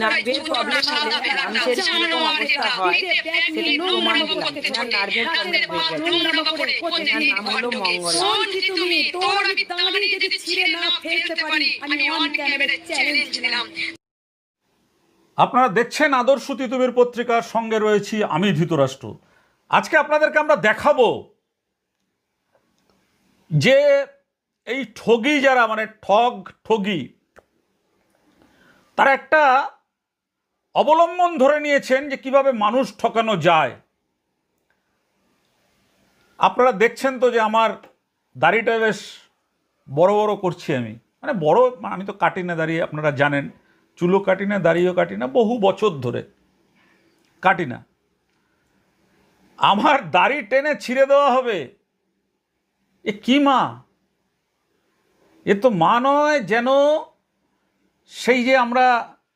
নার্ভের প্রবলেম হলে মানুষের যেরকম অবস্থা হয় সেটা প্রমাণ দিলাম এনার নার্ভের প্রবলেম হয়ে গেছে। এনার নাম হলো মঙ্গলা। আপনারা দেখছেন আদর্শ তিতুমির পত্রিকার সঙ্গে রয়েছি আমি ধৃতরাষ্ট্র। আজকে আপনাদেরকে আমরা দেখাবো যে এই ঠগি যারা মানে ঠগি তারা একটা অবলম্বন ধরে নিয়েছেন যে কিভাবে মানুষ ঠকানো যায়। আপনারা দেখছেন তো যে আমার দাড়িটা বেশ বড় বড় করছি আমি, মানে বড় আমি তো কাটি না দাড়ি, আপনারা জানেন, চুলও কাটি না, দাড়িও কাটি না, বহু বছর ধরে কাটি না। আমার দাড়ি টেনে ছিঁড়ে দেওয়া হবে, এ কি মা? এ তো মা নয়, যেন সেই যে আমরা